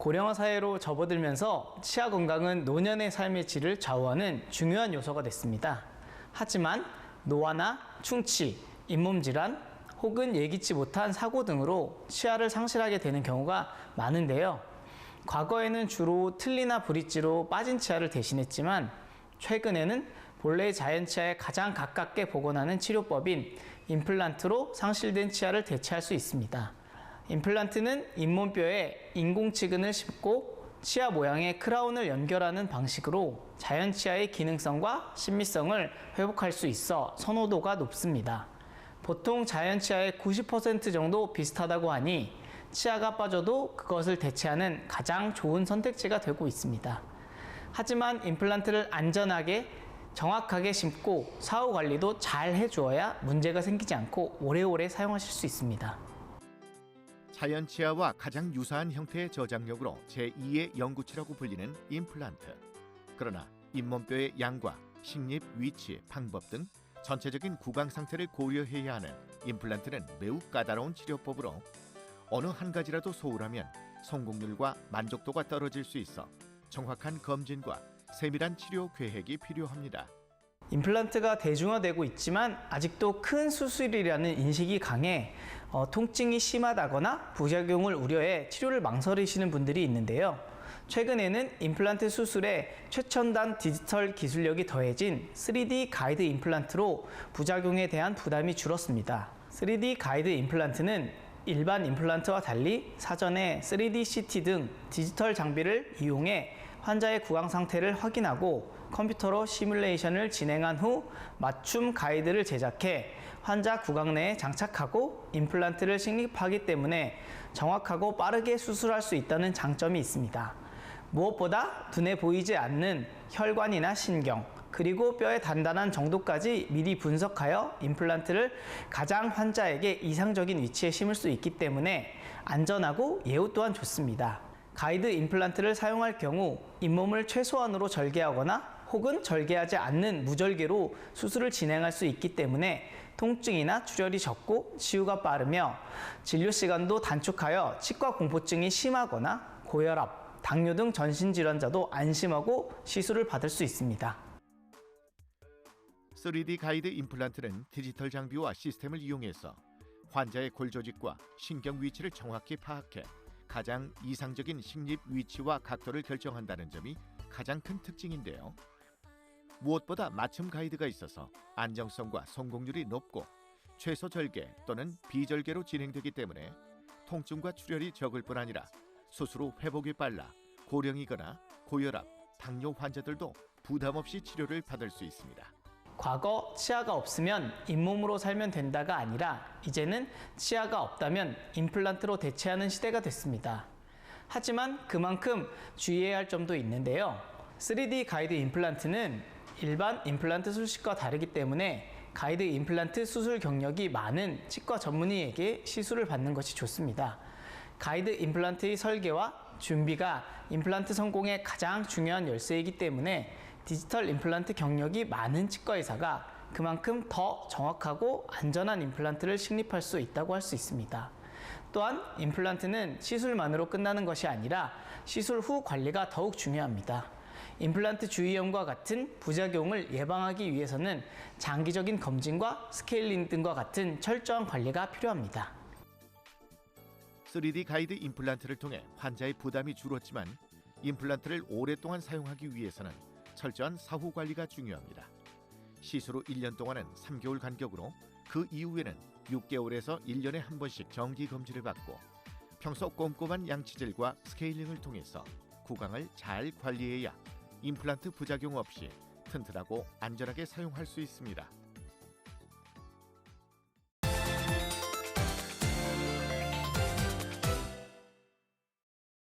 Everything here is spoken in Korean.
고령화 사회로 접어들면서 치아 건강은 노년의 삶의 질을 좌우하는 중요한 요소가 됐습니다. 하지만 노화나 충치, 잇몸 질환, 혹은 예기치 못한 사고 등으로 치아를 상실하게 되는 경우가 많은데요. 과거에는 주로 틀니나 브릿지로 빠진 치아를 대신했지만 최근에는 본래의 자연 치아에 가장 가깝게 복원하는 치료법인 임플란트로 상실된 치아를 대체할 수 있습니다. 임플란트는 잇몸뼈에 인공치근을 심고 치아 모양의 크라운을 연결하는 방식으로 자연 치아의 기능성과 신미성을 회복할 수 있어 선호도가 높습니다. 보통 자연 치아의 90% 정도 비슷하다고 하니 치아가 빠져도 그것을 대체하는 가장 좋은 선택지가 되고 있습니다. 하지만 임플란트를 안전하게 정확하게 심고 사후 관리도 잘 해주어야 문제가 생기지 않고 오래오래 사용하실 수 있습니다. 자연 치아와 가장 유사한 형태의 저장력으로 제2의 영구치라고 불리는 임플란트. 그러나 잇몸뼈의 양과 식립 위치, 방법 등 전체적인 구강 상태를 고려해야 하는 임플란트는 매우 까다로운 치료법으로 어느 한 가지라도 소홀하면 성공률과 만족도가 떨어질 수 있어 정확한 검진과 세밀한 치료 계획이 필요합니다. 임플란트가 대중화되고 있지만 아직도 큰 수술이라는 인식이 강해 통증이 심하다거나 부작용을 우려해 치료를 망설이시는 분들이 있는데요. 최근에는 임플란트 수술에 최첨단 디지털 기술력이 더해진 3D 가이드 임플란트로 부작용에 대한 부담이 줄었습니다. 3D 가이드 임플란트는 일반 임플란트와 달리 사전에 3D CT 등 디지털 장비를 이용해 환자의 구강 상태를 확인하고 컴퓨터로 시뮬레이션을 진행한 후 맞춤 가이드를 제작해 환자 구강 내에 장착하고 임플란트를 식립하기 때문에 정확하고 빠르게 수술할 수 있다는 장점이 있습니다. 무엇보다 눈에 보이지 않는 혈관이나 신경, 그리고 뼈의 단단한 정도까지 미리 분석하여 임플란트를 가장 환자에게 이상적인 위치에 심을 수 있기 때문에 안전하고 예후 또한 좋습니다. 가이드 임플란트를 사용할 경우 잇몸을 최소한으로 절개하거나 혹은 절개하지 않는 무절개로 수술을 진행할 수 있기 때문에 통증이나 출혈이 적고 치유가 빠르며 진료 시간도 단축하여 치과 공포증이 심하거나 고혈압, 당뇨 등 전신질환자도 안심하고 시술을 받을 수 있습니다. 3D 가이드 임플란트는 디지털 장비와 시스템을 이용해서 환자의 골조직과 신경 위치를 정확히 파악해 가장 이상적인 식립 위치와 각도를 결정한다는 점이 가장 큰 특징인데요. 무엇보다 맞춤 가이드가 있어서 안정성과 성공률이 높고 최소 절개 또는 비절개로 진행되기 때문에 통증과 출혈이 적을 뿐 아니라 수술 후 회복이 빨라 고령이거나 고혈압, 당뇨 환자들도 부담 없이 치료를 받을 수 있습니다. 과거 치아가 없으면 잇몸으로 살면 된다가 아니라 이제는 치아가 없다면 임플란트로 대체하는 시대가 됐습니다. 하지만 그만큼 주의해야 할 점도 있는데요. 3D 가이드 임플란트는 일반 임플란트 수술과 다르기 때문에 가이드 임플란트 수술 경력이 많은 치과 전문의에게 시술을 받는 것이 좋습니다. 가이드 임플란트의 설계와 준비가 임플란트 성공의 가장 중요한 열쇠이기 때문에 디지털 임플란트 경력이 많은 치과 의사가 그만큼 더 정확하고 안전한 임플란트를 식립할 수 있다고 할 수 있습니다. 또한 임플란트는 시술만으로 끝나는 것이 아니라 시술 후 관리가 더욱 중요합니다. 임플란트 주의염과 같은 부작용을 예방하기 위해서는 장기적인 검진과 스케일링 등과 같은 철저한 관리가 필요합니다. 3D 가이드 임플란트를 통해 환자의 부담이 줄었지만 임플란트를 오랫동안 사용하기 위해서는 철저한 사후 관리가 중요합니다. 시술 후 1년 동안은 3개월 간격으로 그 이후에는 6개월에서 1년에 한 번씩 정기 검진을 받고 평소 꼼꼼한 양치질과 스케일링을 통해서 구강을 잘 관리해야 임플란트 부작용 없이 튼튼하고 안전하게 사용할 수 있습니다.